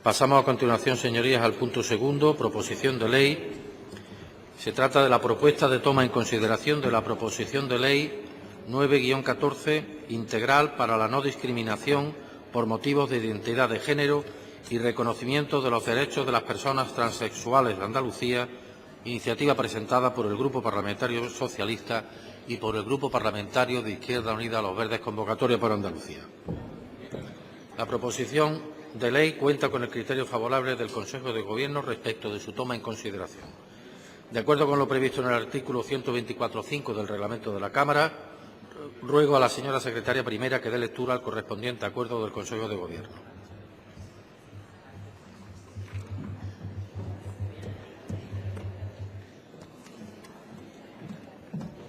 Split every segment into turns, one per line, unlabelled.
Pasamos a continuación, señorías, al punto segundo, proposición de ley. Se trata de la propuesta de toma en consideración de la proposición de ley 9-14, integral para la no discriminación por motivos de identidad de género y reconocimiento de los derechos de las personas transexuales de Andalucía, iniciativa presentada por el Grupo Parlamentario Socialista y por el Grupo Parlamentario de Izquierda Unida Los Verdes, convocatoria por Andalucía. La proposición de ley cuenta con el criterio favorable del Consejo de Gobierno respecto de su toma en consideración. De acuerdo con lo previsto en el artículo 124.5 del reglamento de la Cámara, ruego a la señora secretaria primera que dé lectura al correspondiente acuerdo del Consejo de Gobierno.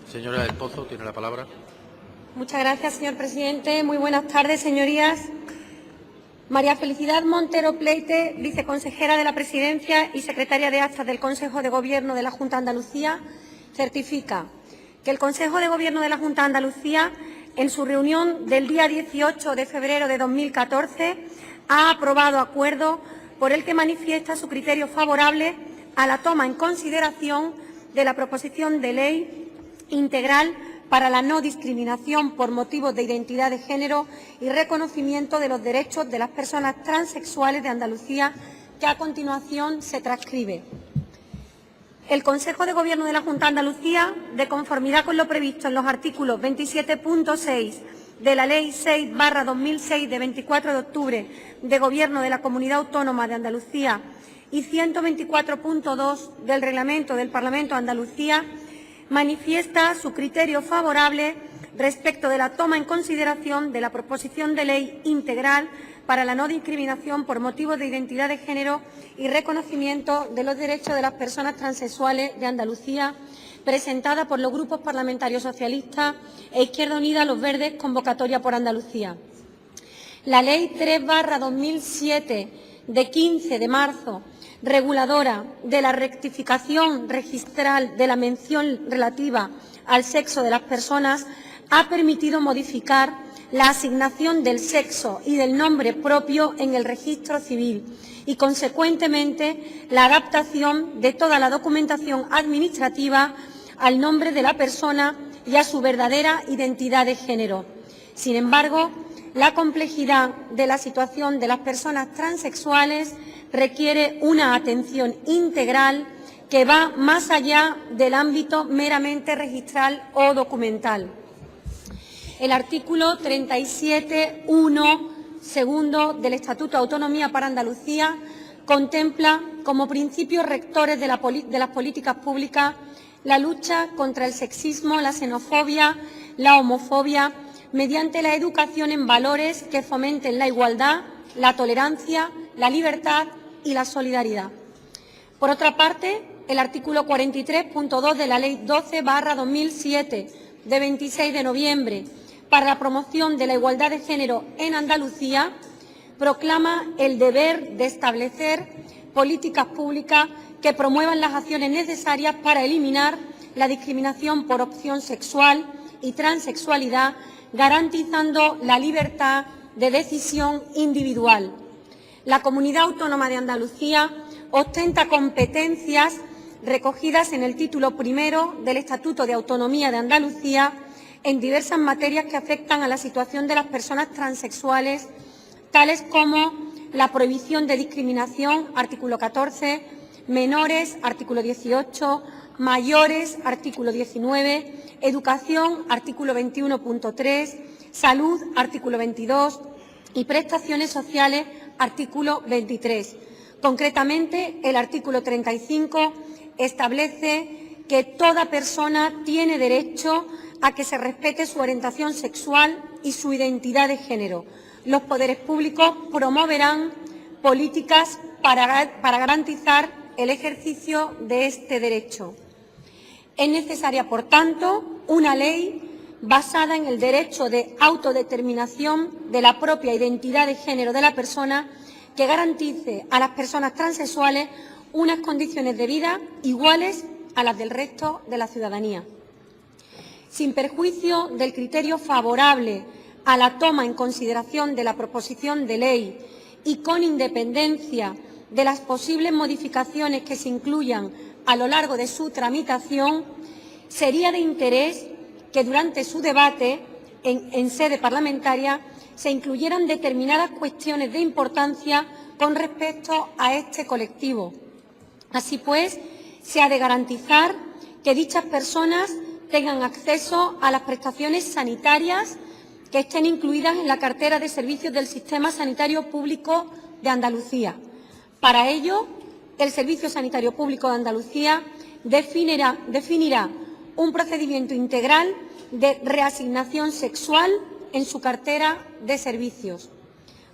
Señora del Pozo, tiene la palabra.
Muchas gracias, señor presidente. Muy buenas tardes, señorías. María Felicidad Montero Pleite, viceconsejera de la Presidencia y secretaria de Actas del Consejo de Gobierno de la Junta de Andalucía, certifica que el Consejo de Gobierno de la Junta de Andalucía, en su reunión del día 18 de febrero de 2014, ha aprobado acuerdo por el que manifiesta su criterio favorable a la toma en consideración de la proposición de ley integral para la no discriminación por motivos de identidad de género y reconocimiento de los derechos de las personas transexuales de Andalucía, que a continuación se transcribe. El Consejo de Gobierno de la Junta de Andalucía, de conformidad con lo previsto en los artículos 27.6 de la Ley 6/2006 de 24 de octubre de Gobierno de la Comunidad Autónoma de Andalucía y 124.2 del Reglamento del Parlamento de Andalucía, manifiesta su criterio favorable respecto de la toma en consideración de la proposición de ley integral para la no discriminación por motivos de identidad de género y reconocimiento de los derechos de las personas transexuales de Andalucía, presentada por los grupos parlamentarios socialistas e Izquierda Unida Los Verdes, convocatoria por Andalucía. La Ley 3/2007 de 15 de marzo, reguladora de la rectificación registral de la mención relativa al sexo de las personas, ha permitido modificar la asignación del sexo y del nombre propio en el registro civil y, consecuentemente, la adaptación de toda la documentación administrativa al nombre de la persona y a su verdadera identidad de género. Sin embargo, la complejidad de la situación de las personas transexuales requiere una atención integral que va más allá del ámbito meramente registral o documental. El artículo 37.1, segundo del Estatuto de Autonomía para Andalucía, contempla como principios rectores de las políticas públicas la lucha contra el sexismo, la xenofobia, la homofobia, mediante la educación en valores que fomenten la igualdad, la tolerancia, la libertad y la solidaridad. Por otra parte, el artículo 43.2 de la Ley 12/2007 de 26 de noviembre para la promoción de la igualdad de género en Andalucía proclama el deber de establecer políticas públicas que promuevan las acciones necesarias para eliminar la discriminación por opción sexual y transexualidad, garantizando la libertad de decisión individual. La Comunidad Autónoma de Andalucía ostenta competencias recogidas en el título primero del Estatuto de Autonomía de Andalucía en diversas materias que afectan a la situación de las personas transexuales, tales como la prohibición de discriminación, artículo 14, menores, artículo 18, mayores, artículo 19, educación, artículo 21.3, salud, artículo 22 y prestaciones sociales, artículo 23. Concretamente, el artículo 35 establece que toda persona tiene derecho a que se respete su orientación sexual y su identidad de género. Los poderes públicos promoverán políticas para garantizar el ejercicio de este derecho. Es necesaria, por tanto, una ley basada en el derecho de autodeterminación de la propia identidad de género de la persona, que garantice a las personas transexuales unas condiciones de vida iguales a las del resto de la ciudadanía. Sin perjuicio del criterio favorable a la toma en consideración de la proposición de ley y con independencia de las posibles modificaciones que se incluyan a lo largo de su tramitación, sería de interés que durante su debate en sede parlamentaria se incluyeran determinadas cuestiones de importancia con respecto a este colectivo. Así pues, se ha de garantizar que dichas personas tengan acceso a las prestaciones sanitarias que estén incluidas en la cartera de servicios del Sistema Sanitario Público de Andalucía. Para ello, el Servicio Sanitario Público de Andalucía definirá un procedimiento integral de reasignación sexual en su cartera de servicios.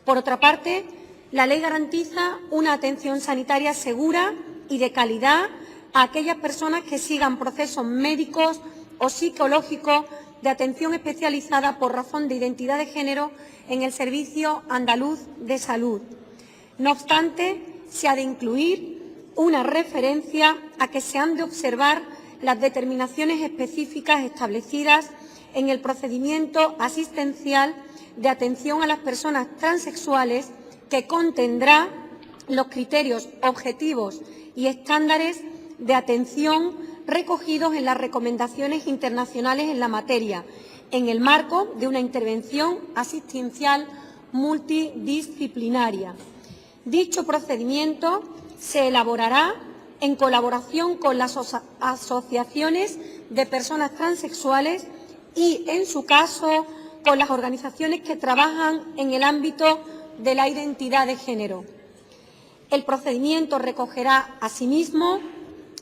Por otra parte, la ley garantiza una atención sanitaria segura y de calidad a aquellas personas que sigan procesos médicos o psicológicos de atención especializada por razón de identidad de género en el Servicio Andaluz de Salud. No obstante, se ha de incluir una referencia a que se han de observar las determinaciones específicas establecidas en el procedimiento asistencial de atención a las personas transexuales, que contendrá los criterios objetivos y estándares de atención recogidos en las recomendaciones internacionales en la materia, en el marco de una intervención asistencial multidisciplinaria. Dicho procedimiento se elaborará en colaboración con las asociaciones de personas transexuales y, en su caso, con las organizaciones que trabajan en el ámbito de la identidad de género. El procedimiento recogerá, asimismo,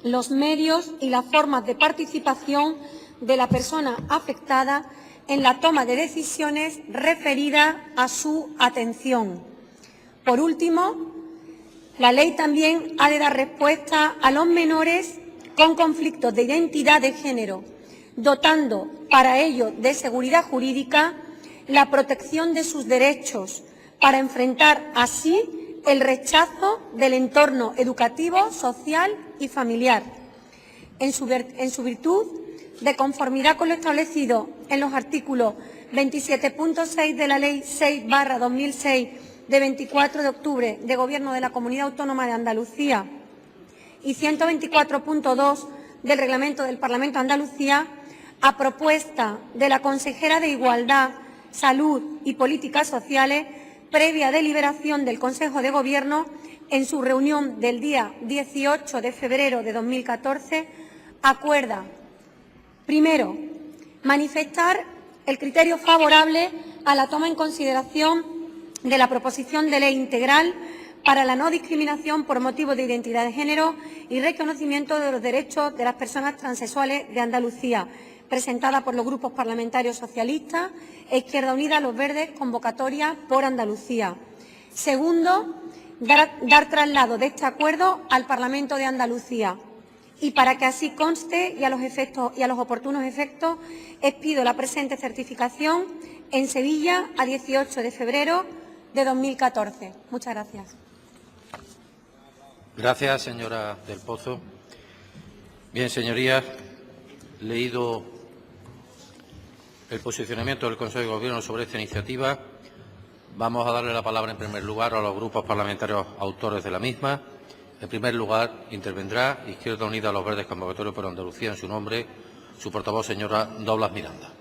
los medios y las formas de participación de la persona afectada en la toma de decisiones referidas a su atención. Por último, la ley también ha de dar respuesta a los menores con conflictos de identidad de género, dotando para ello de seguridad jurídica la protección de sus derechos, para enfrentar así el rechazo del entorno educativo, social y familiar. En su virtud, de conformidad con lo establecido en los artículos 27.6 de la Ley 6/2006 de 24 de octubre de Gobierno de la Comunidad Autónoma de Andalucía y 124.2 del Reglamento del Parlamento de Andalucía, a propuesta de la consejera de Igualdad, Salud y Políticas Sociales, previa deliberación del Consejo de Gobierno en su reunión del día 18 de febrero de 2014, acuerda, primero, manifestar el criterio favorable a la toma en consideración de la proposición de ley integral para la no discriminación por motivos de identidad de género y reconocimiento de los derechos de las personas transexuales de Andalucía, presentada por los grupos parlamentarios socialistas, Izquierda Unida, Los Verdes, convocatoria por Andalucía. Segundo, dar traslado de este acuerdo al Parlamento de Andalucía. Y para que así conste y a los oportunos efectos, expido la presente certificación en Sevilla a 18 de febrero de 2014. Muchas gracias.
Gracias, señora del Pozo. Bien, señorías, leído el posicionamiento del Consejo de Gobierno sobre esta iniciativa, vamos a darle la palabra en primer lugar a los grupos parlamentarios autores de la misma. En primer lugar, intervendrá Izquierda Unida, Los Verdes, convocatoria por Andalucía, en su nombre, su portavoz, señora Doblas Miranda.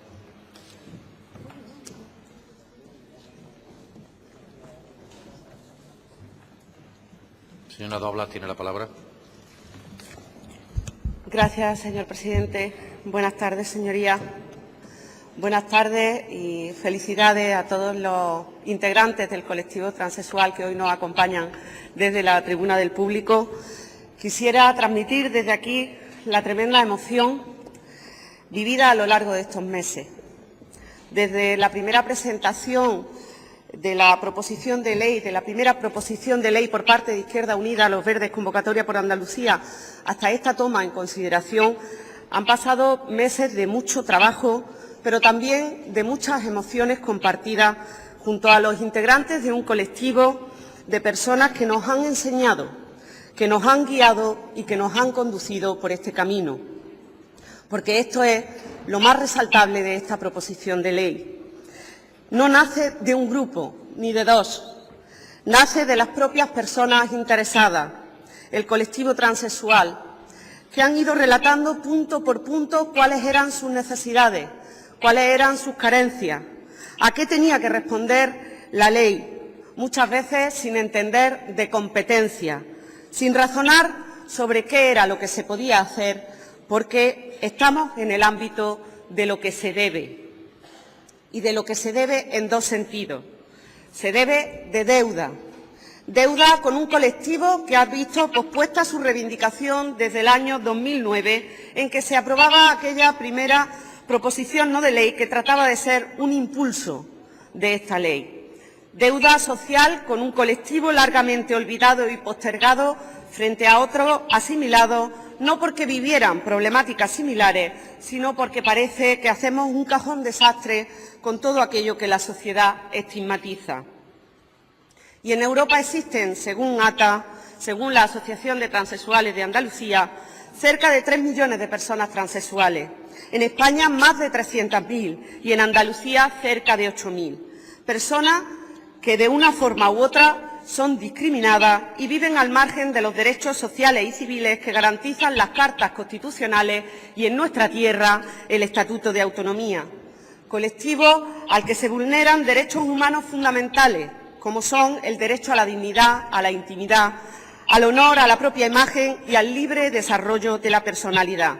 Señora Doblas, tiene la palabra.
Gracias, señor presidente. Buenas tardes, señorías. Buenas tardes y felicidades a todos los integrantes del colectivo transexual que hoy nos acompañan desde la tribuna del público. Quisiera transmitir desde aquí la tremenda emoción vivida a lo largo de estos meses. Desde la primera presentación de la proposición de ley, de la primera proposición de ley por parte de Izquierda Unida, Los Verdes, convocatoria por Andalucía, hasta esta toma en consideración, han pasado meses de mucho trabajo, pero también de muchas emociones compartidas junto a los integrantes de un colectivo de personas que nos han enseñado, que nos han guiado y que nos han conducido por este camino. Porque esto es lo más resaltable de esta proposición de ley. No nace de un grupo ni de dos, nace de las propias personas interesadas, el colectivo transexual, que han ido relatando punto por punto cuáles eran sus necesidades, cuáles eran sus carencias, a qué tenía que responder la ley, muchas veces sin entender de competencia, sin razonar sobre qué era lo que se podía hacer, porque estamos en el ámbito de lo que se debe, y de lo que se debe en dos sentidos. Se debe de deuda con un colectivo que ha visto pospuesta su reivindicación desde el año 2009, en que se aprobaba aquella primera proposición no de ley que trataba de ser un impulso de esta ley. Deuda social con un colectivo largamente olvidado y postergado frente a otros asimilados, no porque vivieran problemáticas similares, sino porque parece que hacemos un cajón desastre con todo aquello que la sociedad estigmatiza. Y en Europa existen, según ATA, según la Asociación de Transexuales de Andalucía, cerca de 3 millones de personas transexuales. En España, más de 300.000 y en Andalucía, cerca de 8.000. Personas que, de una forma u otra, son discriminadas y viven al margen de los derechos sociales y civiles que garantizan las cartas constitucionales y, en nuestra tierra, el Estatuto de Autonomía. Colectivo al que se vulneran derechos humanos fundamentales, como son el derecho a la dignidad, a la intimidad, al honor, a la propia imagen y al libre desarrollo de la personalidad.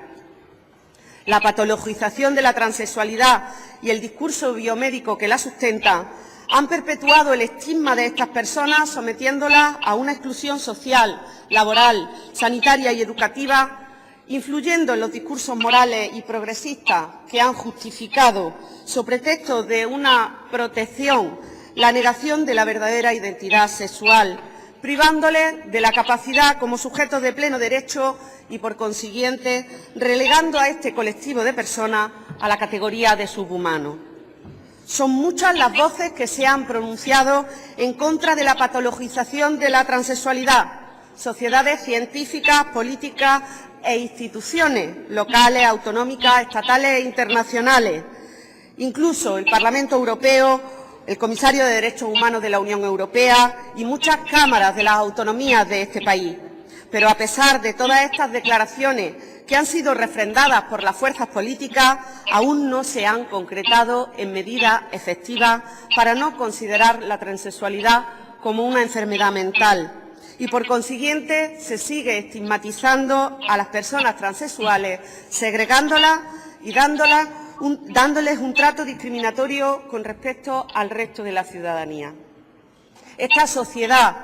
La patologización de la transexualidad y el discurso biomédico que la sustenta han perpetuado el estigma de estas personas, sometiéndolas a una exclusión social, laboral, sanitaria y educativa, influyendo en los discursos morales y progresistas que han justificado, sobre pretexto de una protección, la negación de la verdadera identidad sexual, privándoles de la capacidad como sujetos de pleno derecho y, por consiguiente, relegando a este colectivo de personas a la categoría de subhumanos. Son muchas las voces que se han pronunciado en contra de la patologización de la transexualidad, sociedades científicas, políticas e instituciones locales, autonómicas, estatales e internacionales. Incluso el Parlamento Europeo, el Comisario de Derechos Humanos de la Unión Europea y muchas cámaras de las autonomías de este país. Pero, a pesar de todas estas declaraciones que han sido refrendadas por las fuerzas políticas, aún no se han concretado en medidas efectivas para no considerar la transexualidad como una enfermedad mental. Y, por consiguiente, se sigue estigmatizando a las personas transexuales, segregándolas y dándoles un trato discriminatorio con respecto al resto de la ciudadanía. Esta sociedad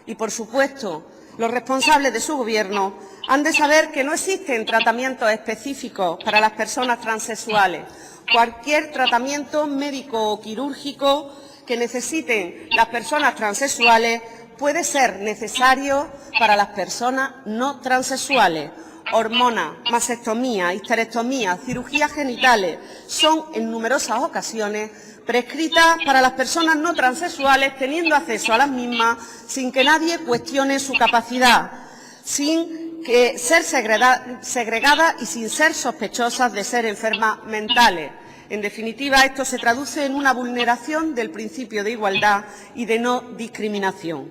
y, por supuesto, los responsables de su Gobierno han de saber que no existen tratamientos específicos para las personas transexuales. Cualquier tratamiento médico o quirúrgico que necesiten las personas transexuales puede ser necesario para las personas no transexuales. Hormonas, mastectomía, histerectomía, cirugías genitales son en numerosas ocasiones prescritas para las personas no transexuales, teniendo acceso a las mismas sin que nadie cuestione su capacidad, sin que ser segregadas y sin ser sospechosas de ser enfermas mentales. En definitiva, esto se traduce en una vulneración del principio de igualdad y de no discriminación.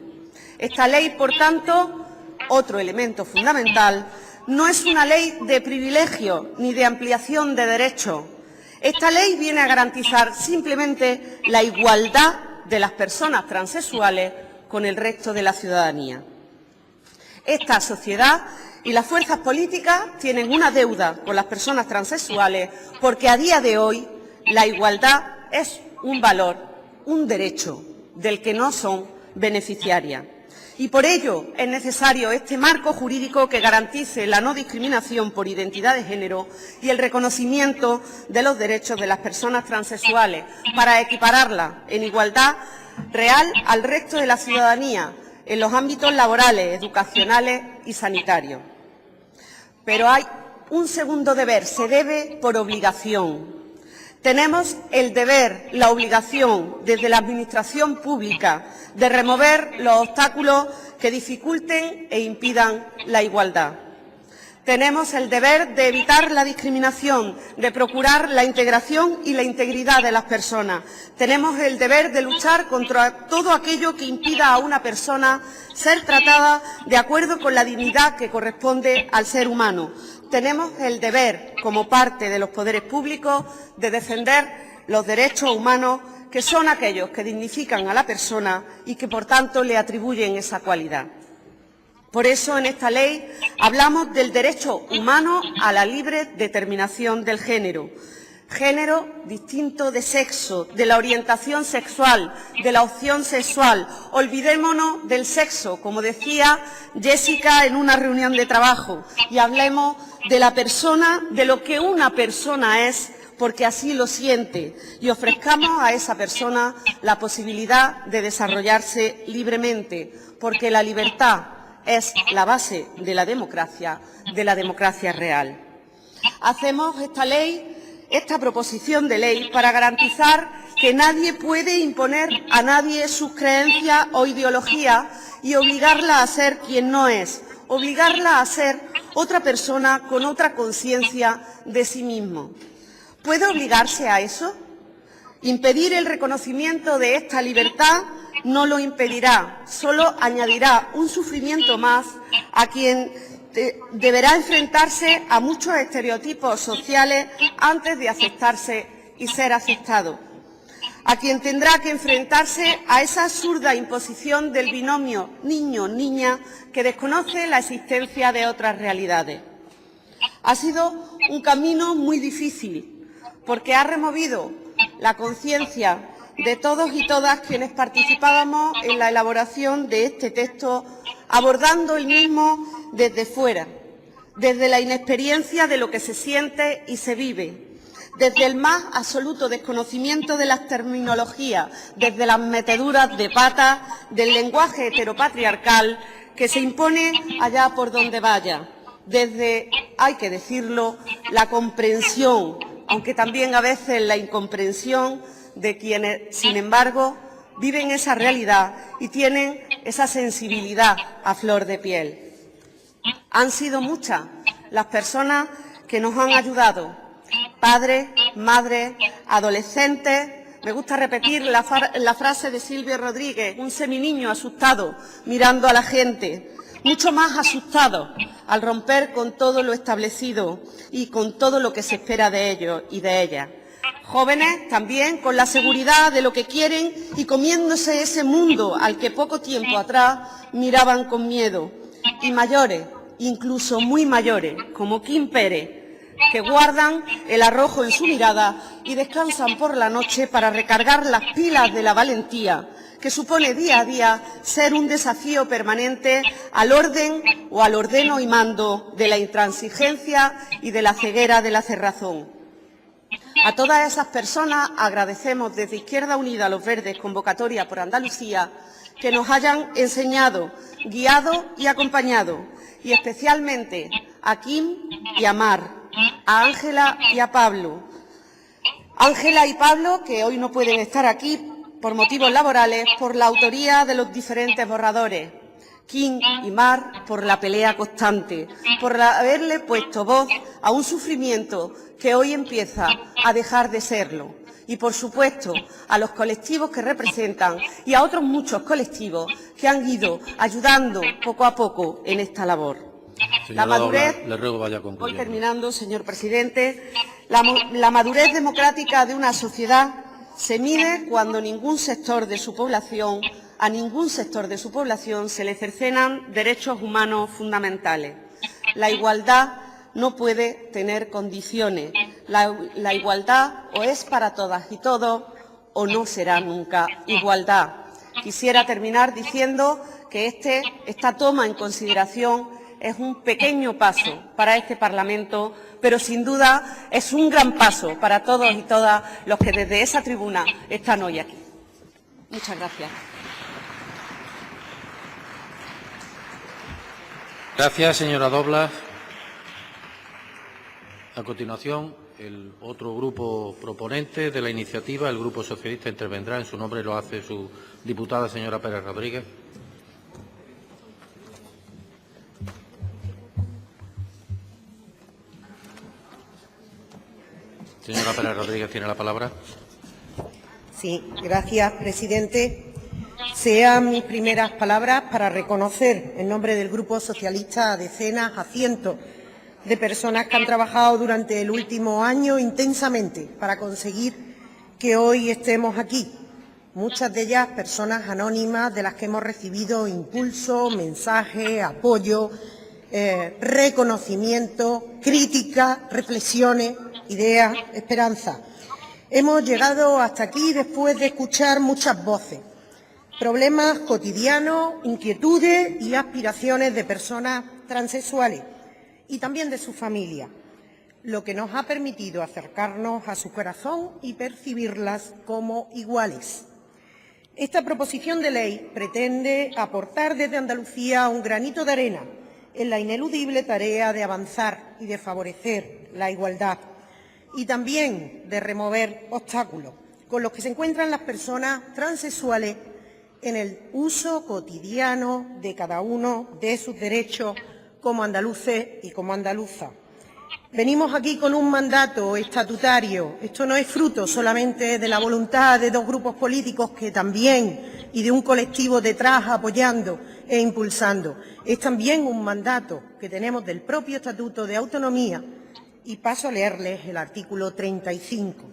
Esta ley, por tanto, otro elemento fundamental, no es una ley de privilegio ni de ampliación de derechos. Esta ley viene a garantizar simplemente la igualdad de las personas transexuales con el resto de la ciudadanía. Esta sociedad y las fuerzas políticas tienen una deuda con las personas transexuales porque a día de hoy la igualdad es un valor, un derecho del que no son beneficiarias. Y por ello es necesario este marco jurídico que garantice la no discriminación por identidad de género y el reconocimiento de los derechos de las personas transexuales para equipararlas en igualdad real al resto de la ciudadanía en los ámbitos laborales, educacionales y sanitarios. Pero hay un segundo deber, se debe por obligación. Tenemos el deber, la obligación, desde la Administración pública, de remover los obstáculos que dificulten e impidan la igualdad. Tenemos el deber de evitar la discriminación, de procurar la integración y la integridad de las personas. Tenemos el deber de luchar contra todo aquello que impida a una persona ser tratada de acuerdo con la dignidad que corresponde al ser humano. Tenemos el deber, como parte de los poderes públicos, de defender los derechos humanos, que son aquellos que dignifican a la persona y que, por tanto, le atribuyen esa cualidad. Por eso, en esta ley hablamos del derecho humano a la libre determinación del género. Género distinto de sexo, de la orientación sexual, de la opción sexual. Olvidémonos del sexo, como decía Jessica en una reunión de trabajo, y hablemos de la persona, de lo que una persona es, porque así lo siente, y ofrezcamos a esa persona la posibilidad de desarrollarse libremente, porque la libertad es la base de la democracia real. Hacemos esta proposición de ley para garantizar que nadie puede imponer a nadie sus creencias o ideologías y obligarla a ser quien no es, obligarla a ser otra persona con otra conciencia de sí mismo. ¿Puede obligarse a eso? Impedir el reconocimiento de esta libertad no lo impedirá, solo añadirá un sufrimiento más a quien deberá enfrentarse a muchos estereotipos sociales antes de aceptarse y ser aceptado, a quien tendrá que enfrentarse a esa absurda imposición del binomio niño-niña que desconoce la existencia de otras realidades. Ha sido un camino muy difícil, porque ha removido la conciencia de todos y todas quienes participábamos en la elaboración de este texto, abordando el mismo desde fuera, desde la inexperiencia de lo que se siente y se vive, desde el más absoluto desconocimiento de las terminologías, desde las meteduras de pata del lenguaje heteropatriarcal que se impone allá por donde vaya, desde, hay que decirlo, la comprensión, aunque también a veces la incomprensión de quienes, sin embargo, viven esa realidad y tienen esa sensibilidad a flor de piel. Han sido muchas las personas que nos han ayudado, padres, madres, adolescentes. Me gusta repetir la frase de Silvio Rodríguez, un seminiño asustado mirando a la gente, mucho más asustado al romper con todo lo establecido y con todo lo que se espera de ellos y de ellas. Jóvenes también con la seguridad de lo que quieren y comiéndose ese mundo al que poco tiempo atrás miraban con miedo. Y mayores, incluso muy mayores, como Kim Pérez, que guardan el arrojo en su mirada y descansan por la noche para recargar las pilas de la valentía, que supone día a día ser un desafío permanente al orden o al ordeno y mando de la intransigencia y de la ceguera de la cerrazón. A todas esas personas agradecemos desde Izquierda Unida Los Verdes, Convocatoria por Andalucía, que nos hayan enseñado, guiado y acompañado, y especialmente a Kim y a Mar, a Ángela y a Pablo. Ángela y Pablo, que hoy no pueden estar aquí por motivos laborales, por la autoría de los diferentes borradores. Kim y Mar por la pelea constante, por haberle puesto voz a un sufrimiento que hoy empieza a dejar de serlo. Y, por supuesto, a los colectivos que representan y a otros muchos colectivos que han ido ayudando poco a poco en esta labor. La madurez,
le ruego vaya concluyendo.
voy terminando, señor presidente, la madurez democrática de una sociedad se mide cuando a ningún sector de su población se le cercenan derechos humanos fundamentales. La igualdad no puede tener condiciones. La igualdad o es para todas y todos o no será nunca igualdad. Quisiera terminar diciendo que esta toma en consideración es un pequeño paso para este Parlamento, pero sin duda es un gran paso para todos y todas los que desde esa tribuna están hoy aquí. Muchas gracias.
Gracias, señora Doblas. A continuación, el otro grupo proponente de la iniciativa, el Grupo Socialista, intervendrá. En su nombre lo hace su diputada, señora Pérez Rodríguez. Señora Pérez Rodríguez tiene la palabra.
Sí, gracias, presidente. Sean mis primeras palabras para reconocer, en nombre del Grupo Socialista, a decenas, a cientos de personas que han trabajado durante el último año intensamente para conseguir que hoy estemos aquí. Muchas de ellas personas anónimas de las que hemos recibido impulso, mensajes, apoyo, reconocimiento, críticas, reflexiones, ideas, esperanza. Hemos llegado hasta aquí después de escuchar muchas voces, problemas cotidianos, inquietudes y aspiraciones de personas transexuales y también de su familia, lo que nos ha permitido acercarnos a su corazón y percibirlas como iguales. Esta proposición de ley pretende aportar desde Andalucía un granito de arena en la ineludible tarea de avanzar y de favorecer la igualdad y también de remover obstáculos con los que se encuentran las personas transexuales en el uso cotidiano de cada uno de sus derechos como andaluces y como andaluzas. Venimos aquí con un mandato estatutario. Esto no es fruto solamente de la voluntad de dos grupos políticos que también, y de un colectivo detrás apoyando e impulsando. Es también un mandato que tenemos del propio Estatuto de Autonomía. Y paso a leerles el artículo 35.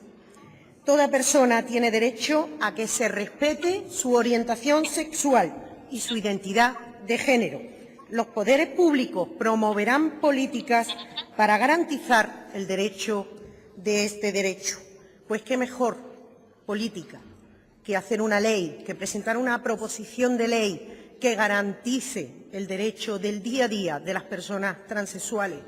Toda persona tiene derecho a que se respete su orientación sexual y su identidad de género. Los poderes públicos promoverán políticas para garantizar el derecho de este derecho. Pues qué mejor política que hacer una ley, que presentar una proposición de ley que garantice el derecho del día a día de las personas transexuales.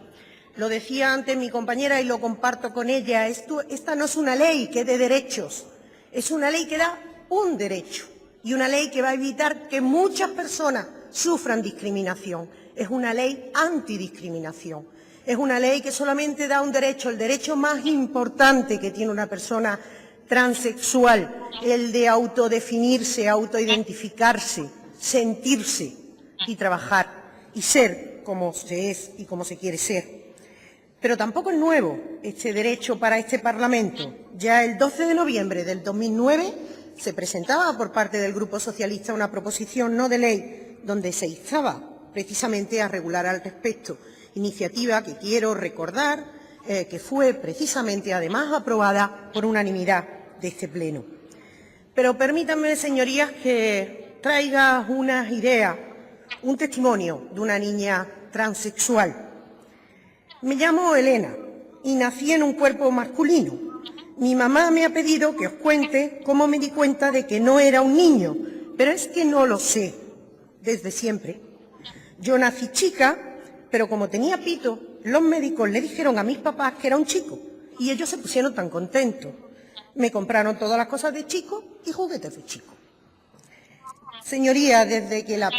Lo decía antes mi compañera y lo comparto con ella, esta no es una ley que dé derechos, es una ley que da un derecho y una ley que va a evitar que muchas personas sufran discriminación. Es una ley antidiscriminación, es una ley que solamente da un derecho, el derecho más importante que tiene una persona transexual, el de autodefinirse, autoidentificarse, sentirse y trabajar y ser como se es y como se quiere ser. Pero tampoco es nuevo este derecho para este Parlamento. Ya el 12 de noviembre del 2009 se presentaba por parte del Grupo Socialista una proposición no de ley donde se instaba precisamente a regular al respecto. Iniciativa que quiero recordar que fue precisamente además aprobada por unanimidad de este Pleno. Pero permítanme, señorías, que traiga unas ideas, un testimonio de una niña transexual. Me llamo Elena y nací en un cuerpo masculino. Mi mamá me ha pedido que os cuente cómo me di cuenta de que no era un niño, pero es que no lo sé desde siempre. Yo nací chica, pero como tenía pito, los médicos le dijeron a mis papás que era un chico y ellos se pusieron tan contentos. Me compraron todas las cosas de chico y juguetes de chico. Señorías, desde que la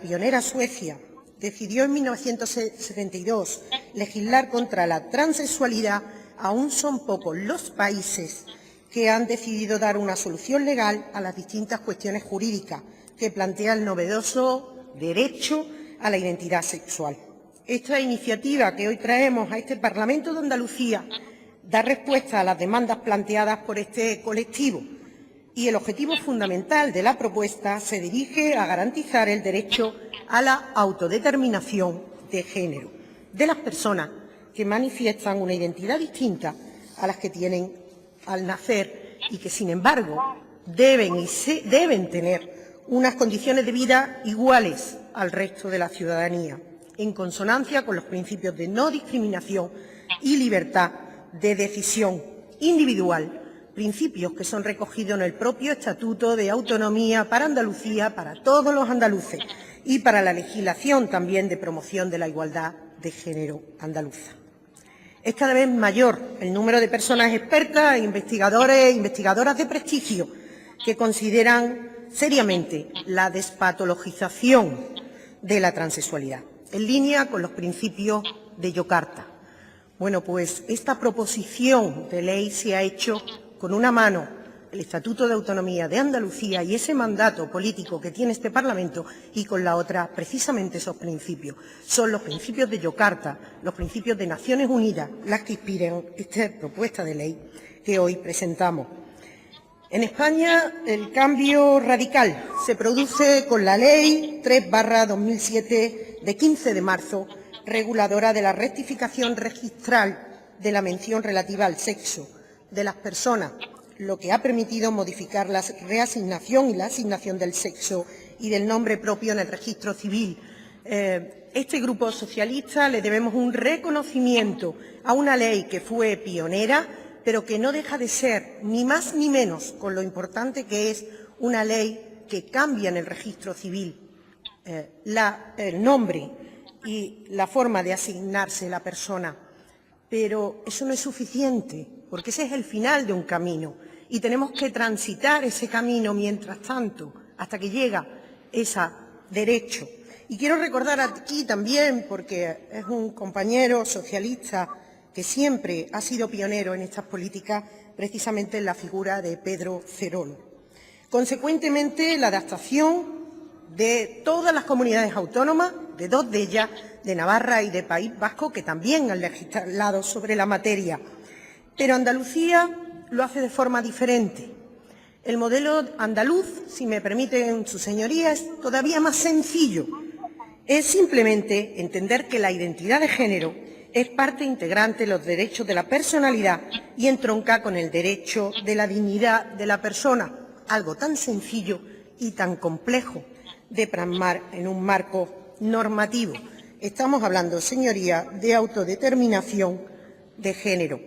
pionera Suecia decidió en 1972 legislar contra la transexualidad, aún son pocos los países que han decidido dar una solución legal a las distintas cuestiones jurídicas que plantea el novedoso derecho a la identidad sexual. Esta iniciativa que hoy traemos a este Parlamento de Andalucía da respuesta a las demandas planteadas por este colectivo y el objetivo fundamental de la propuesta se dirige a garantizar el derecho a la autodeterminación de género de las personas que manifiestan una identidad distinta a las que tienen al nacer y que, sin embargo, deben tener unas condiciones de vida iguales al resto de la ciudadanía, en consonancia con los principios de no discriminación y libertad de decisión individual, principios que son recogidos en el propio Estatuto de Autonomía para Andalucía, para todos los andaluces y para la legislación también de promoción de la igualdad de género andaluza. Es cada vez mayor el número de personas expertas, investigadores e investigadoras de prestigio que consideran seriamente la despatologización de la transexualidad, en línea con los principios de Yakarta. Bueno, pues esta proposición de ley se ha hecho con una mano el Estatuto de Autonomía de Andalucía y ese mandato político que tiene este Parlamento, y con la otra, precisamente esos principios. Son los principios de Yakarta, los principios de Naciones Unidas, las que inspiran esta propuesta de ley que hoy presentamos. En España, el cambio radical se produce con la Ley 3/2007 de 15 de marzo, reguladora de la rectificación registral de la mención relativa al sexo de las personas, lo que ha permitido modificar la reasignación y la asignación del sexo y del nombre propio en el registro civil. Este Grupo Socialista le debemos un reconocimiento a una ley que fue pionera, pero que no deja de ser, ni más ni menos, con lo importante que es, una ley que cambia en el registro civil el nombre y la forma de asignarse la persona. Pero eso no es suficiente, porque ese es el final de un camino y tenemos que transitar ese camino mientras tanto, hasta que llega ese derecho. Y quiero recordar aquí también, porque es un compañero socialista que siempre ha sido pionero en estas políticas, precisamente en la figura de Pedro Cerolo. Consecuentemente, la adaptación de todas las comunidades autónomas, de dos de ellas, de Navarra y de País Vasco, que también han legislado sobre la materia. Pero Andalucía lo hace de forma diferente. El modelo andaluz, si me permiten sus señorías, es todavía más sencillo. Es simplemente entender que la identidad de género es parte integrante de los derechos de la personalidad y entronca con el derecho de la dignidad de la persona, algo tan sencillo y tan complejo de plasmar en un marco normativo. Estamos hablando, señoría, de autodeterminación de género.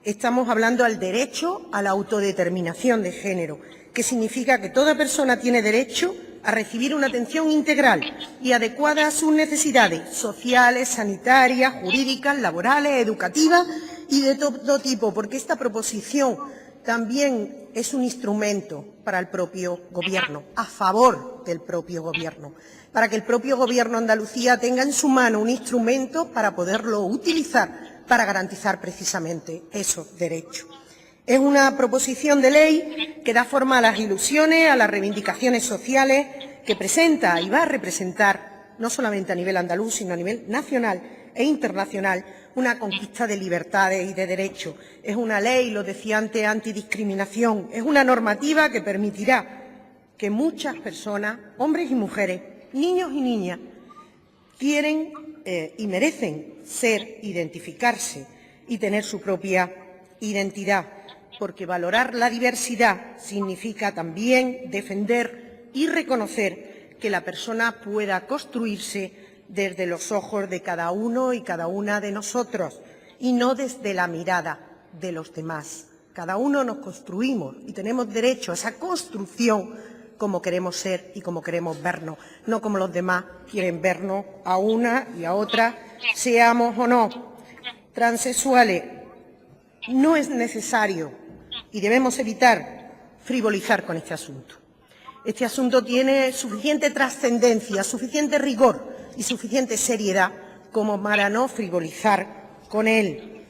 Estamos hablando del derecho a la autodeterminación de género, que significa que toda persona tiene derecho a recibir una atención integral y adecuada a sus necesidades sociales, sanitarias, jurídicas, laborales, educativas y de todo tipo, porque esta proposición también es un instrumento para el propio Gobierno, a favor del propio Gobierno, para que el propio Gobierno de Andalucía tenga en su mano un instrumento para poderlo utilizar para garantizar precisamente esos derechos. Es una proposición de ley que da forma a las ilusiones, a las reivindicaciones sociales, que presenta y va a representar, no solamente a nivel andaluz, sino a nivel nacional e internacional, una conquista de libertades y de derechos. Es una ley, lo decía antes, antidiscriminación. Es una normativa que permitirá que muchas personas, hombres y mujeres, niños y niñas, quieren y merecen identificarse y tener su propia identidad, porque valorar la diversidad significa también defender y reconocer que la persona pueda construirse desde los ojos de cada uno y cada una de nosotros y no desde la mirada de los demás. Cada uno nos construimos y tenemos derecho a esa construcción como queremos ser y como queremos vernos, no como los demás quieren vernos a una y a otra, seamos o no transexuales. No es necesario y debemos evitar frivolizar con este asunto. Este asunto tiene suficiente trascendencia, suficiente rigor y suficiente seriedad como para no frivolizar con él.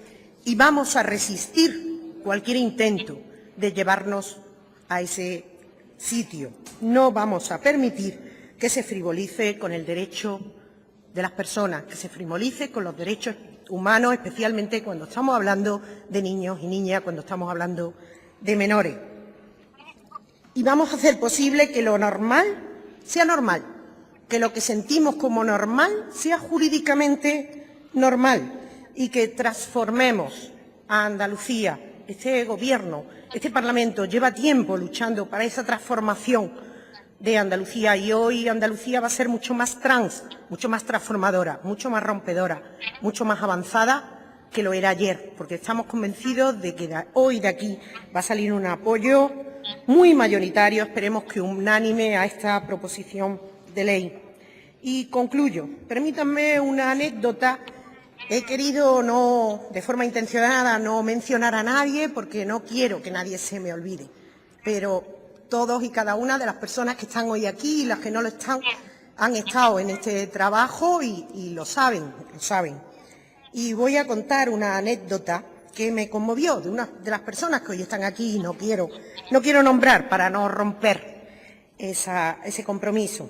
Y vamos a resistir cualquier intento de llevarnos a ese sitio. No vamos a permitir que se frivolice con el derecho de las personas, que se frivolice con los derechos humanos, especialmente cuando estamos hablando de niños y niñas, cuando estamos hablando de menores. Y vamos a hacer posible que lo normal sea normal, que lo que sentimos como normal sea jurídicamente normal y que transformemos a Andalucía. Este Gobierno, este Parlamento lleva tiempo luchando para esa transformación de Andalucía y hoy Andalucía va a ser mucho más mucho más transformadora, mucho más rompedora, mucho más avanzada que lo era ayer, porque estamos convencidos de que hoy de aquí va a salir un apoyo muy mayoritario, esperemos que unánime, a esta proposición de ley. Y concluyo. Permítanme una anécdota. He querido, no de forma intencionada, no mencionar a nadie porque no quiero que nadie se me olvide, pero todos y cada una de las personas que están hoy aquí y las que no lo están han estado en este trabajo y lo saben. Y voy a contar una anécdota que me conmovió, de una de las personas que hoy están aquí y no quiero nombrar para no romper ese compromiso.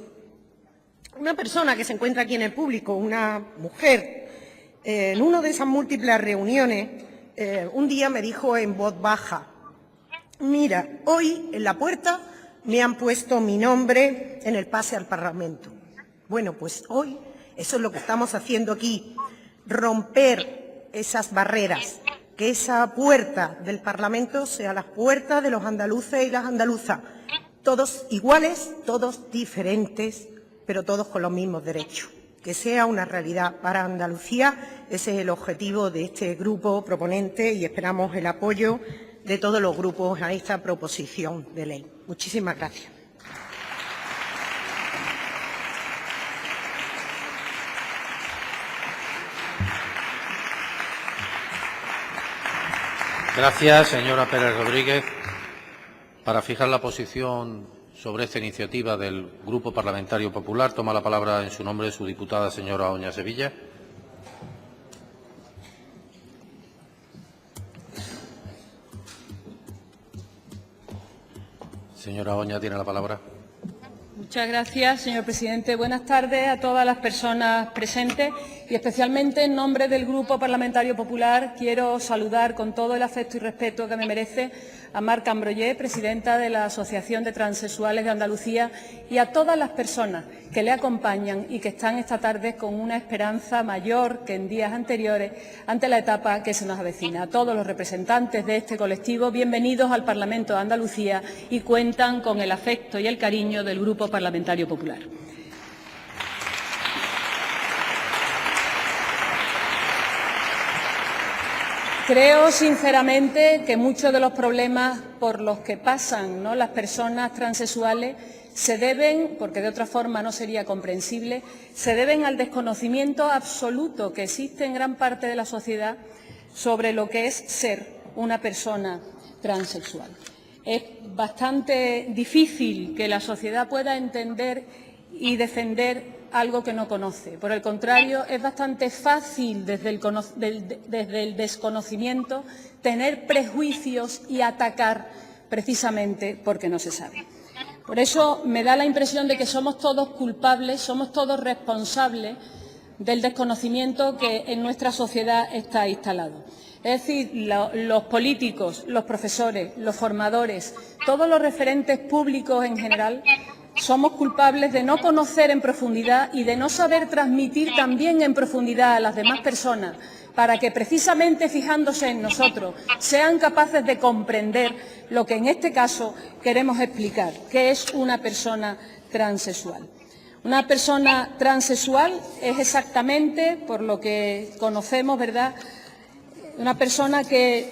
Una persona que se encuentra aquí en el público, una mujer, en una de esas múltiples reuniones, un día me dijo en voz baja: mira, hoy en la puerta me han puesto mi nombre en el pase al Parlamento. Bueno, pues hoy eso es lo que estamos haciendo aquí, romper esas barreras, que esa puerta del Parlamento sea la puerta de los andaluces y las andaluzas, todos iguales, todos diferentes, pero todos con los mismos derechos. Que sea una realidad para Andalucía, ese es el objetivo de este grupo proponente y esperamos el apoyo de todos los grupos a esta proposición de ley. Muchísimas gracias.
Gracias, señora Pérez Rodríguez. Para fijar la posición sobre esta iniciativa del Grupo Parlamentario Popular, toma la palabra en su nombre su diputada, señora Oña Sevilla. Señora Oña, tiene la palabra.
Muchas gracias, señor presidente. Buenas tardes a todas las personas presentes y especialmente en nombre del Grupo Parlamentario Popular quiero saludar con todo el afecto y respeto que me merece a Mar Cambrollé, presidenta de la Asociación de Transexuales de Andalucía, y a todas las personas que le acompañan y que están esta tarde con una esperanza mayor que en días anteriores ante la etapa que se nos avecina. A todos los representantes de este colectivo, bienvenidos al Parlamento de Andalucía y cuentan con el afecto y el cariño del Grupo Parlamentario Popular. Creo sinceramente que muchos de los problemas por los que pasan, ¿no?, las personas transexuales se deben, porque de otra forma no sería comprensible, se deben al desconocimiento absoluto que existe en gran parte de la sociedad sobre lo que es ser una persona transexual. Es bastante difícil que la sociedad pueda entender y defender algo que no conoce. Por el contrario, es bastante fácil desde el desconocimiento tener prejuicios y atacar precisamente porque no se sabe. Por eso me da la impresión de que somos todos culpables, somos todos responsables del desconocimiento que en nuestra sociedad está instalado. Es decir, los políticos, los profesores, los formadores, todos los referentes públicos en general, somos culpables de no conocer en profundidad y de no saber transmitir también en profundidad a las demás personas para que precisamente fijándose en nosotros sean capaces de comprender lo que en este caso queremos explicar, que es una persona transexual. Una persona transexual es exactamente, por lo que conocemos, ¿verdad?, una persona que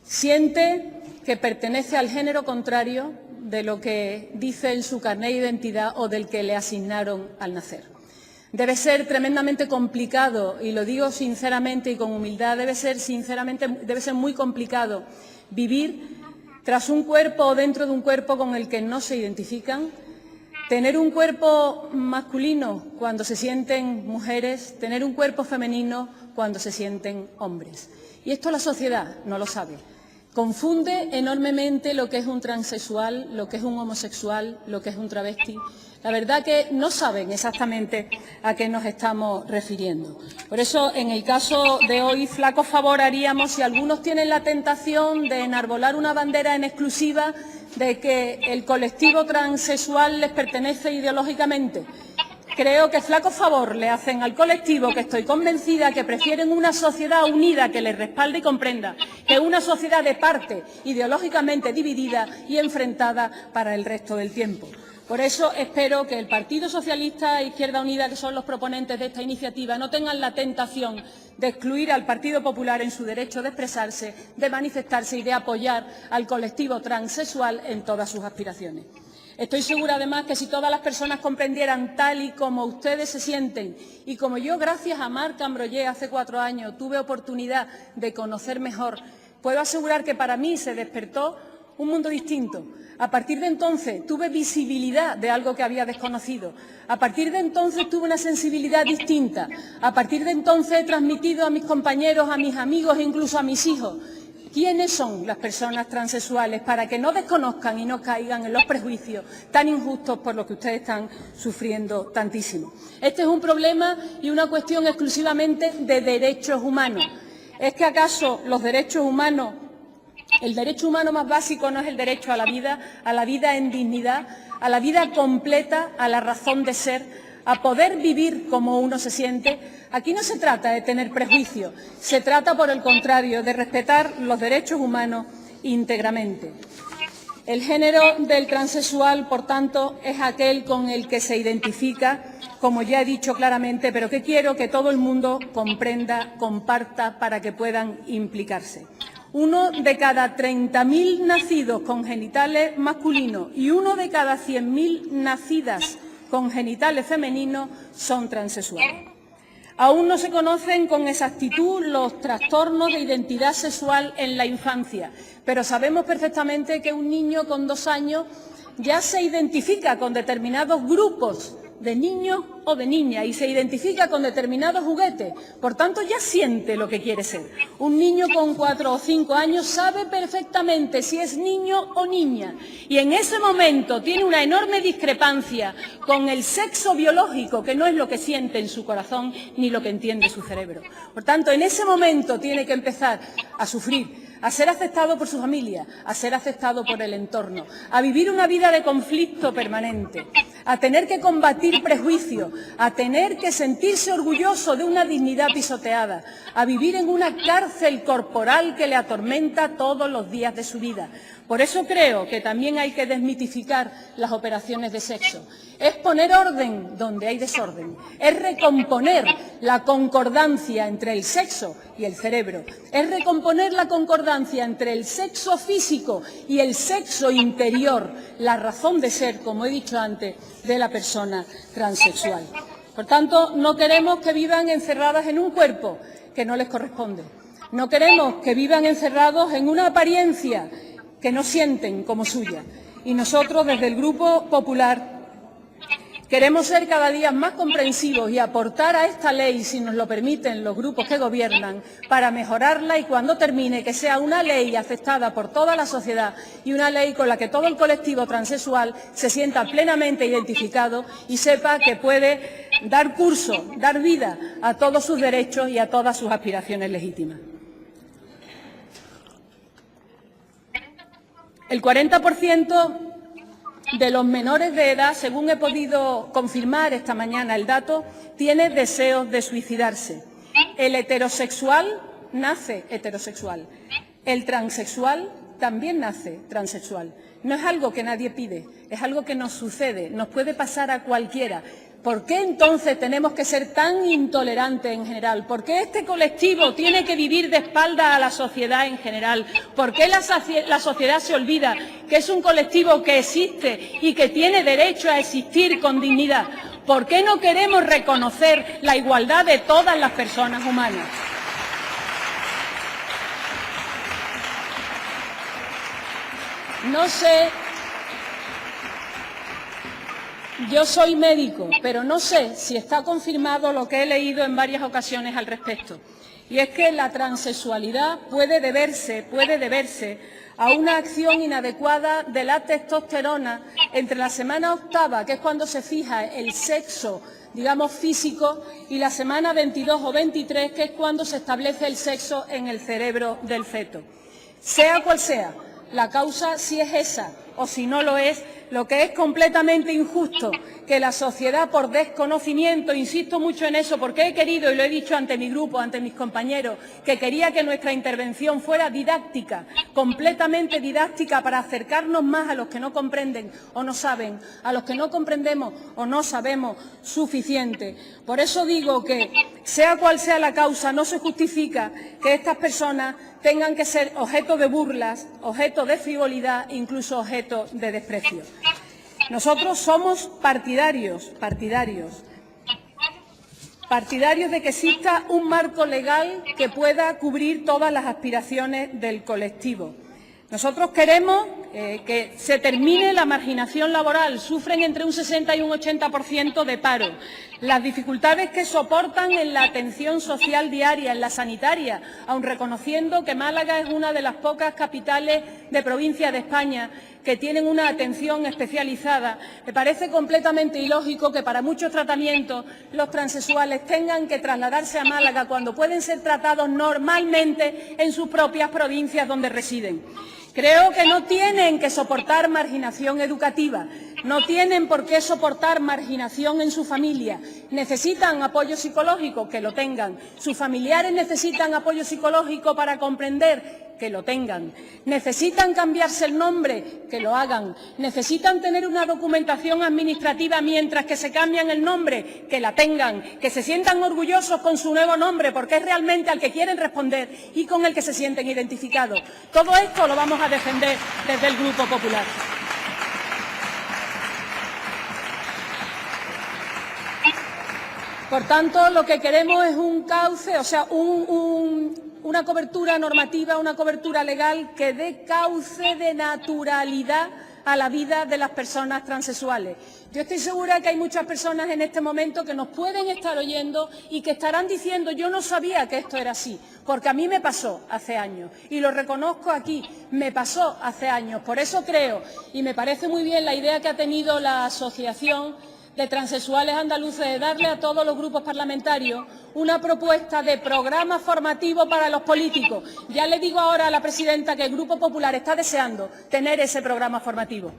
siente que pertenece al género contrario de lo que dice en su carné de identidad o del que le asignaron al nacer. Debe ser tremendamente complicado, y lo digo sinceramente y con humildad, debe ser muy complicado vivir tras un cuerpo o dentro de un cuerpo con el que no se identifican, tener un cuerpo masculino cuando se sienten mujeres, tener un cuerpo femenino cuando se sienten hombres. Y esto la sociedad no lo sabe. Confunde enormemente lo que es un transexual, lo que es un homosexual, lo que es un travesti. La verdad que no saben exactamente a qué nos estamos refiriendo. Por eso, en el caso de hoy, flaco favor haríamos si algunos tienen la tentación de enarbolar una bandera en exclusiva de que el colectivo transexual les pertenece ideológicamente. Creo que flaco favor le hacen al colectivo, que estoy convencida que prefieren una sociedad unida que les respalde y comprenda, que una sociedad de parte, ideológicamente dividida y enfrentada para el resto del tiempo. Por eso espero que el Partido Socialista e Izquierda Unida, que son los proponentes de esta iniciativa, no tengan la tentación de excluir al Partido Popular en su derecho de expresarse, de manifestarse y de apoyar al colectivo transexual en todas sus aspiraciones. Estoy segura, además, que si todas las personas comprendieran tal y como ustedes se sienten y como yo, gracias a Mar Cambrollé, hace 4 años tuve oportunidad de conocer mejor, puedo asegurar que para mí se despertó un mundo distinto. A partir de entonces tuve visibilidad de algo que había desconocido. A partir de entonces tuve una sensibilidad distinta. A partir de entonces he transmitido a mis compañeros, a mis amigos e incluso a mis hijos quiénes son las personas transexuales para que no desconozcan y no caigan en los prejuicios tan injustos por los que ustedes están sufriendo tantísimo. Este es un problema y una cuestión exclusivamente de derechos humanos. ¿Es que acaso los derechos humanos, el derecho humano más básico no es el derecho a la vida en dignidad, a la vida completa, a la razón de ser, a poder vivir como uno se siente? Aquí no se trata de tener prejuicios, se trata, por el contrario, de respetar los derechos humanos íntegramente. El género del transexual, por tanto, es aquel con el que se identifica, como ya he dicho claramente, pero que quiero que todo el mundo comprenda, comparta, para que puedan implicarse. 1 de cada 30.000 nacidos con genitales masculinos y 1 de cada 100.000 nacidas con genitales femeninos son transexuales. Aún no se conocen con exactitud los trastornos de identidad sexual en la infancia, pero sabemos perfectamente que un niño con 2 años ya se identifica con determinados grupos de niños o de niñas y se identifica con determinados juguetes, por tanto ya siente lo que quiere ser. Un niño con 4 o 5 años sabe perfectamente si es niño o niña y en ese momento tiene una enorme discrepancia con el sexo biológico, que no es lo que siente en su corazón ni lo que entiende su cerebro. Por tanto, en ese momento tiene que empezar a sufrir, a ser aceptado por su familia, a ser aceptado por el entorno, a vivir una vida de conflicto permanente, a tener que combatir prejuicios, a tener que sentirse orgulloso de una dignidad pisoteada, a vivir en una cárcel corporal que le atormenta todos los días de su vida. Por eso creo que también hay que desmitificar las operaciones de sexo. Es poner orden donde hay desorden, es recomponer la concordancia entre el sexo y el cerebro, es recomponer la concordancia entre el sexo físico y el sexo interior, la razón de ser, como he dicho antes, de la persona transexual. Por tanto, no queremos que vivan encerradas en un cuerpo que no les corresponde. No queremos que vivan encerrados en una apariencia que no sienten como suya. Y nosotros, desde el Grupo Popular, queremos ser cada día más comprensivos y aportar a esta ley, si nos lo permiten los grupos que gobiernan, para mejorarla y cuando termine que sea una ley aceptada por toda la sociedad y una ley con la que todo el colectivo transexual se sienta plenamente identificado y sepa que puede dar curso, dar vida a todos sus derechos y a todas sus aspiraciones legítimas. El 40% de los menores de edad, según he podido confirmar esta mañana el dato, tiene deseos de suicidarse. El heterosexual nace heterosexual. El transexual también nace transexual. No es algo que nadie pide, es algo que nos sucede, nos puede pasar a cualquiera. ¿Por qué entonces tenemos que ser tan intolerantes en general? ¿Por qué este colectivo tiene que vivir de espaldas a la sociedad en general? ¿Por qué la sociedad se olvida que es un colectivo que existe y que tiene derecho a existir con dignidad? ¿Por qué no queremos reconocer la igualdad de todas las personas humanas? No sé. Yo soy médico, pero no sé si está confirmado lo que he leído en varias ocasiones al respecto. Y es que la transexualidad puede deberse a una acción inadecuada de la testosterona entre la semana 8ª, que es cuando se fija el sexo, digamos, físico, y la semana 22 o 23, que es cuando se establece el sexo en el cerebro del feto. Sea cual sea la causa, si es esa o si no lo es, lo que es completamente injusto, que la sociedad, por desconocimiento, insisto mucho en eso, porque he querido, y lo he dicho ante mi grupo, ante mis compañeros, que quería que nuestra intervención fuera didáctica, completamente didáctica, para acercarnos más a los que no comprenden o no saben, a los que no comprendemos o no sabemos suficiente. Por eso digo que, sea cual sea la causa, no se justifica que estas personas tengan que ser objeto de burlas, objeto de frivolidad e incluso objeto de desprecio. Nosotros somos partidarios de que exista un marco legal que pueda cubrir todas las aspiraciones del colectivo. Nosotros queremos que se termine la marginación laboral, sufren entre un 60 y un 80% de paro. Las dificultades que soportan en la atención social diaria, en la sanitaria, aun reconociendo que Málaga es una de las pocas capitales de provincia de España que tienen una atención especializada, me parece completamente ilógico que para muchos tratamientos los transexuales tengan que trasladarse a Málaga cuando pueden ser tratados normalmente en sus propias provincias donde residen. Creo que no tienen que soportar marginación educativa, no tienen por qué soportar marginación en su familia. Necesitan apoyo psicológico, que lo tengan. Sus familiares necesitan apoyo psicológico para comprender, que lo tengan. Necesitan cambiarse el nombre, que lo hagan. Necesitan tener una documentación administrativa mientras que se cambian el nombre, que la tengan. Que se sientan orgullosos con su nuevo nombre, porque es realmente al que quieren responder y con el que se sienten identificados. Todo esto lo vamos a defender desde el Grupo Popular. Por tanto, lo que queremos es un cauce, o sea, una cobertura normativa, una cobertura legal que dé cauce de naturalidad a la vida de las personas transexuales. Yo estoy segura que hay muchas personas en este momento que nos pueden estar oyendo y que estarán diciendo: yo no sabía que esto era así, porque a mí me pasó hace años, y lo reconozco aquí, me pasó hace años. Por eso creo, y me parece muy bien la idea que ha tenido la Asociación de Transexuales Andaluces de darle a todos los grupos parlamentarios una propuesta de programa formativo para los políticos. Ya le digo ahora a la presidenta que el Grupo Popular está deseando tener ese programa formativo.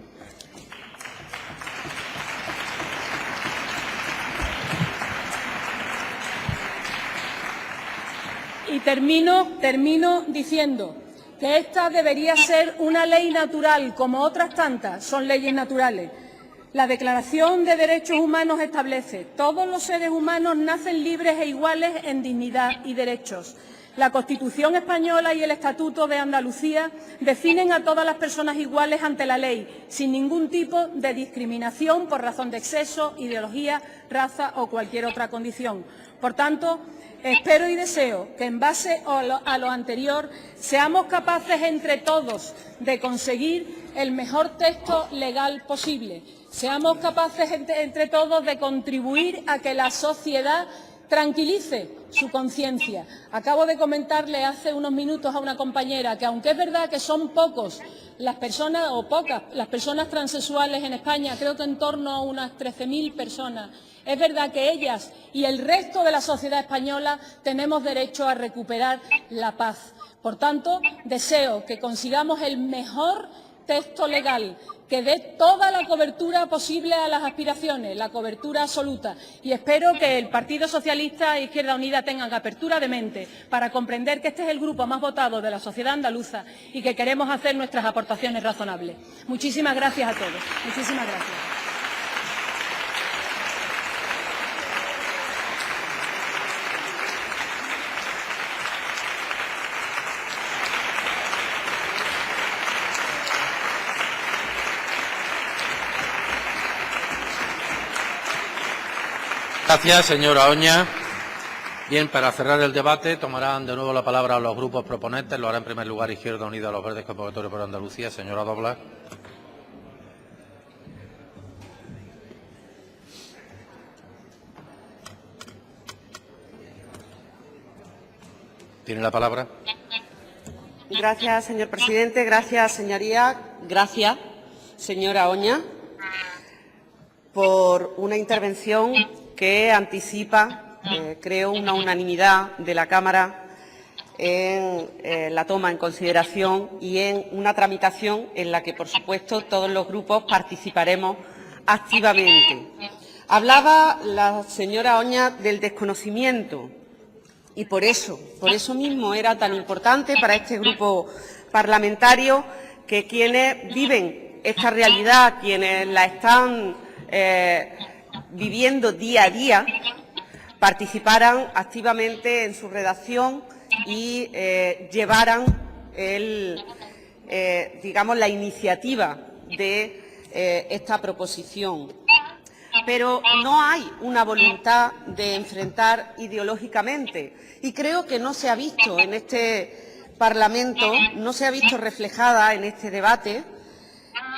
Y termino diciendo que esta debería ser una ley natural, como otras tantas son leyes naturales. La Declaración de Derechos Humanos establece: todos los seres humanos nacen libres e iguales en dignidad y derechos. La Constitución española y el Estatuto de Andalucía definen a todas las personas iguales ante la ley, sin ningún tipo de discriminación por razón de sexo, ideología, raza o cualquier otra condición. Por tanto, espero y deseo que, en base a lo anterior, seamos capaces entre todos de conseguir el mejor texto legal posible. Seamos capaces entre todos de contribuir a que la sociedad tranquilice su conciencia. Acabo de comentarle hace unos minutos a una compañera que, aunque es verdad que son pocas las personas transexuales en España, creo que en torno a unas 13.000 personas, es verdad que ellas y el resto de la sociedad española tenemos derecho a recuperar la paz. Por tanto, deseo que consigamos el mejor texto legal que dé toda la cobertura posible a las aspiraciones, la cobertura absoluta. Y espero que el Partido Socialista e Izquierda Unida tengan apertura de mente para comprender que este es el grupo más votado de la sociedad andaluza y que queremos hacer nuestras aportaciones razonables. Muchísimas gracias a todos. Muchísimas gracias.
Gracias, señora Oña. Bien, para cerrar el debate tomarán de nuevo la palabra los grupos proponentes. Lo hará en primer lugar Izquierda Unida, Los Verdes, Convocatoria por Andalucía. Señora Doblas. Tiene la palabra.
Gracias, señor presidente. Gracias, señoría. Gracias, señora Oña, por una intervención que anticipa, creo, una unanimidad de la Cámara en la toma en consideración y en una tramitación en la que, por supuesto, todos los grupos participaremos activamente. Hablaba la señora Oña del desconocimiento y por eso mismo era tan importante para este grupo parlamentario que quienes viven esta realidad, quienes la están viviendo día a día, participaran activamente en su redacción y llevaran digamos, la iniciativa de esta proposición. Pero no hay una voluntad de enfrentar ideológicamente y creo que no se ha visto en este Parlamento, no se ha visto reflejada en este debate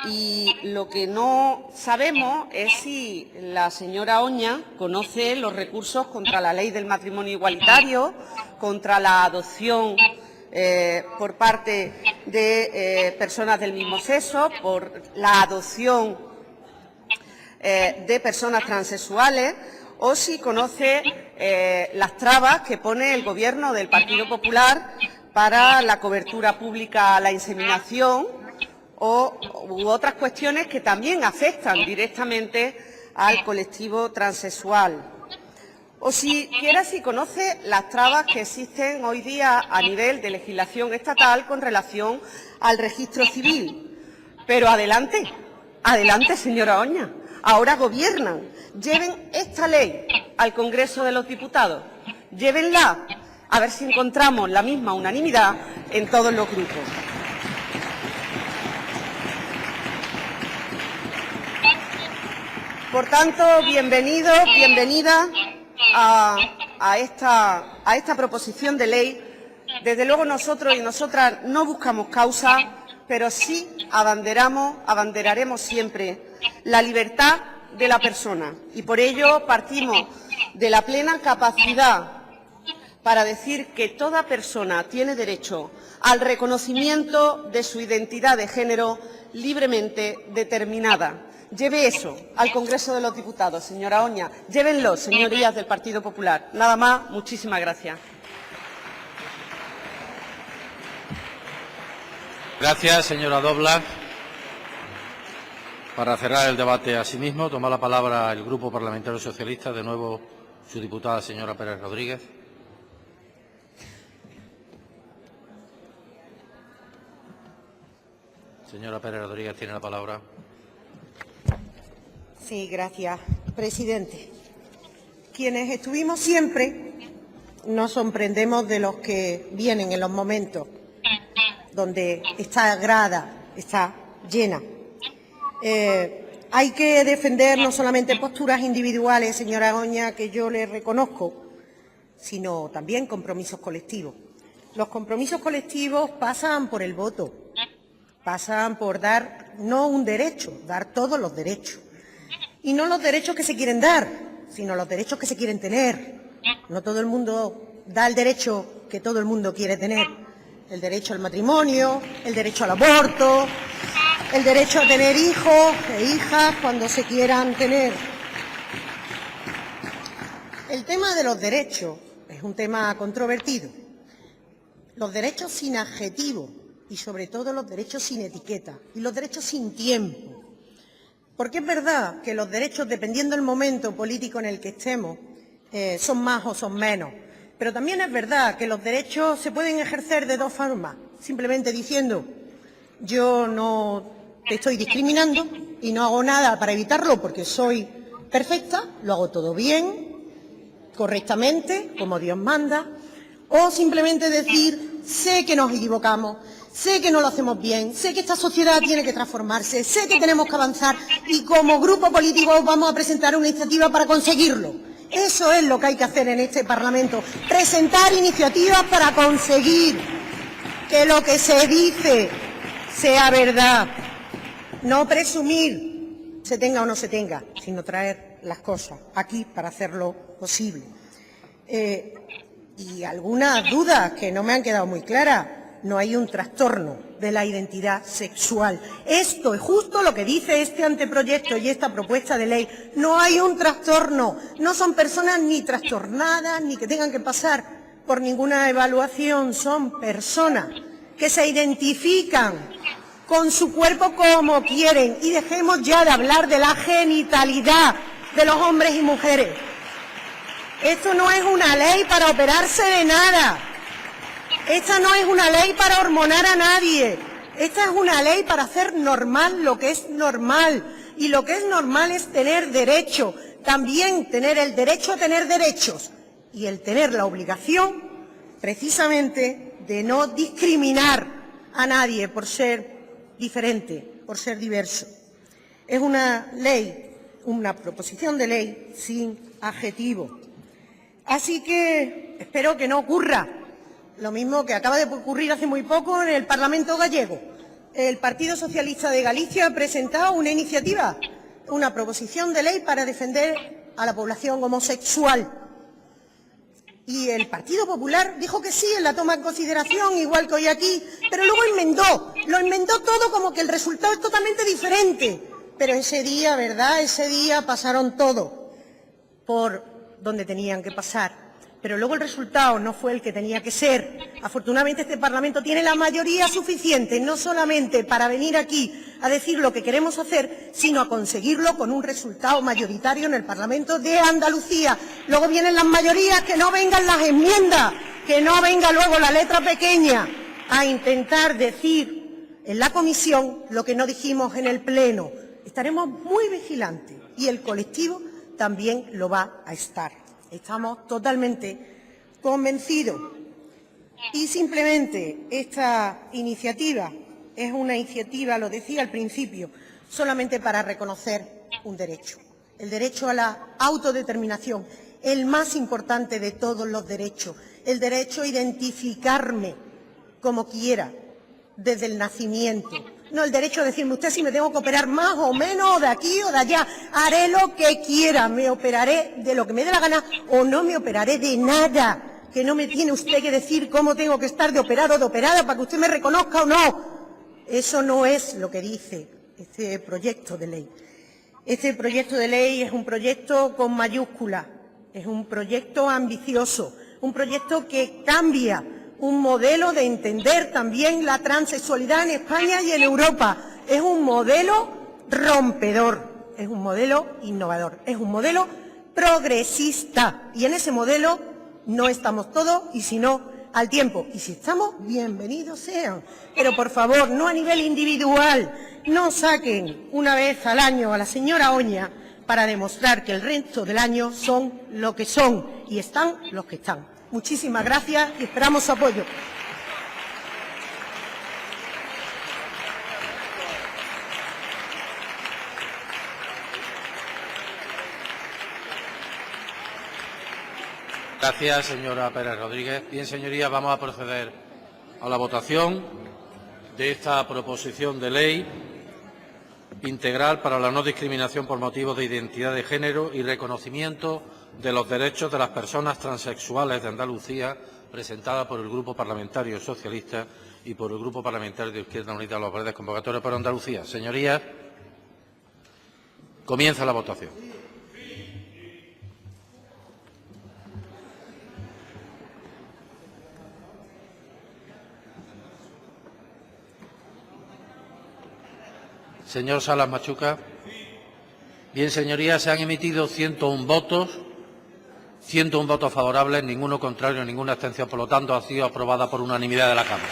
Y lo que no sabemos es si la señora Oña conoce los recursos contra la ley del matrimonio igualitario, contra la adopción por parte de personas del mismo sexo, por la adopción de personas transexuales, o si conoce las trabas que pone el Gobierno del Partido Popular para la cobertura pública a la inseminación u otras cuestiones que también afectan directamente al colectivo transexual. O siquiera si conoce las trabas que existen hoy día a nivel de legislación estatal con relación al registro civil. Pero adelante, adelante, señora Oña. Ahora gobiernan. Lleven esta ley al Congreso de los Diputados. Llévenla, a ver si encontramos la misma unanimidad en todos los grupos. Por tanto, bienvenidos, bienvenidas a esta proposición de ley. Desde luego nosotros y nosotras no buscamos causa, pero sí abanderaremos siempre la libertad de la persona. Y por ello partimos de la plena capacidad para decir que toda persona tiene derecho al reconocimiento de su identidad de género libremente determinada. Lleve eso al Congreso de los Diputados, señora Oña. Llévenlo, señorías del Partido Popular. Nada más, muchísimas gracias.
Gracias, señora Doblas. Para cerrar el debate asimismo, toma la palabra el Grupo Parlamentario Socialista, de nuevo su diputada, señora Pérez Rodríguez. Señora Pérez Rodríguez, tiene la palabra.
Sí, gracias, presidente. Quienes estuvimos siempre nos sorprendemos de los que vienen en los momentos donde esta grada está llena. Hay que defender no solamente posturas individuales, señora Oña, que yo le reconozco, sino también compromisos colectivos. Los compromisos colectivos pasan por el voto, pasan por dar no un derecho, dar todos los derechos. Y no los derechos que se quieren dar, sino los derechos que se quieren tener. No todo el mundo da el derecho que todo el mundo quiere tener. El derecho al matrimonio, el derecho al aborto, el derecho a tener hijos e hijas cuando se quieran tener. El tema de los derechos es un tema controvertido. Los derechos sin adjetivo y sobre todo los derechos sin etiqueta y los derechos sin tiempo. Porque es verdad que los derechos, dependiendo del momento político en el que estemos, son más o son menos. Pero también es verdad que los derechos se pueden ejercer de dos formas. Simplemente diciendo, yo no te estoy discriminando y no hago nada para evitarlo porque soy perfecta, lo hago todo bien, correctamente, como Dios manda. O simplemente decir, sé que nos equivocamos, sé que no lo hacemos bien, sé que esta sociedad tiene que transformarse, sé que tenemos que avanzar y como grupo político vamos a presentar una iniciativa para conseguirlo. Eso es lo que hay que hacer en este Parlamento, presentar iniciativas para conseguir que lo que se dice sea verdad, no presumir, se tenga o no se tenga, sino traer las cosas aquí para hacerlo posible. Y algunas dudas que no me han quedado muy claras. No hay un trastorno de la identidad sexual. Esto es justo lo que dice este anteproyecto y esta propuesta de ley. No hay un trastorno. No son personas ni trastornadas ni que tengan que pasar por ninguna evaluación. Son personas que se identifican con su cuerpo como quieren. Y dejemos ya de hablar de la genitalidad de los hombres y mujeres. Esto no es una ley para operarse de nada. Esta no es una ley para hormonar a nadie. Esta es una ley para hacer normal lo que es normal. Y lo que es normal es tener derecho. También tener el derecho a tener derechos. Y el tener la obligación, precisamente, de no discriminar a nadie por ser diferente, por ser diverso. Es una ley, una proposición de ley sin adjetivo. Así que espero que no ocurra lo mismo que acaba de ocurrir hace muy poco en el Parlamento gallego, el Partido Socialista de Galicia ha presentado una iniciativa, una proposición de ley para defender a la población homosexual. Y el Partido Popular dijo que sí en la toma en consideración, igual que hoy aquí, pero luego lo enmendó todo como que el resultado es totalmente diferente. Pero ese día, ¿verdad?, ese día pasaron todo por donde tenían que pasar. Pero luego el resultado no fue el que tenía que ser. Afortunadamente este Parlamento tiene la mayoría suficiente, no solamente para venir aquí a decir lo que queremos hacer, sino a conseguirlo con un resultado mayoritario en el Parlamento de Andalucía. Luego vienen las mayorías, que no vengan las enmiendas, que no venga luego la letra pequeña a intentar decir en la comisión lo que no dijimos en el Pleno. Estaremos muy vigilantes y el colectivo también lo va a estar. Estamos totalmente convencidos. Y simplemente esta iniciativa es una iniciativa, lo decía al principio, solamente para reconocer un derecho, el derecho a la autodeterminación, el más importante de todos los derechos, el derecho a identificarme como quiera desde el nacimiento. No el derecho a decirme usted si me tengo que operar más o menos, o de aquí o de allá. Haré lo que quiera, me operaré de lo que me dé la gana o no me operaré de nada. Que no me tiene usted que decir cómo tengo que estar de operado o de operada para que usted me reconozca o no. Eso no es lo que dice este proyecto de ley. Este proyecto de ley es un proyecto con mayúsculas, es un proyecto ambicioso, un proyecto que cambia un modelo de entender también la transexualidad en España y en Europa. Es un modelo rompedor, es un modelo innovador, es un modelo progresista. Y en ese modelo no estamos todos, y si no, al tiempo. Y si estamos, bienvenidos sean. Pero, por favor, no a nivel individual. No saquen una vez al año a la señora Oña para demostrar que el resto del año son lo que son y están los que están. Muchísimas gracias y esperamos su apoyo.
Gracias, señora Pérez Rodríguez. Bien, señorías, vamos a proceder a la votación de esta proposición de ley integral para la no discriminación por motivos de identidad de género y reconocimiento de los derechos de las personas transexuales de Andalucía, presentada por el Grupo Parlamentario Socialista y por el Grupo Parlamentario de Izquierda Unida Los Verdes, convocatoria por Andalucía. Señorías, comienza la votación. Señor Salas Machuca. Bien, señorías, se han emitido 101 votos. 101 votos favorables, ninguno contrario, ninguna abstención. Por lo tanto, ha sido aprobada por unanimidad de la Cámara.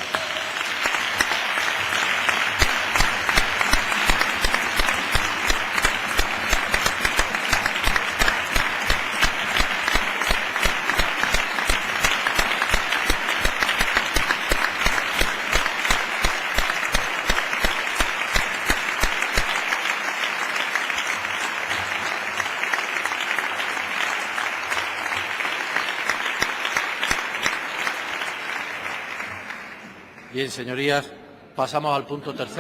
Bien, señorías, pasamos al punto tercero.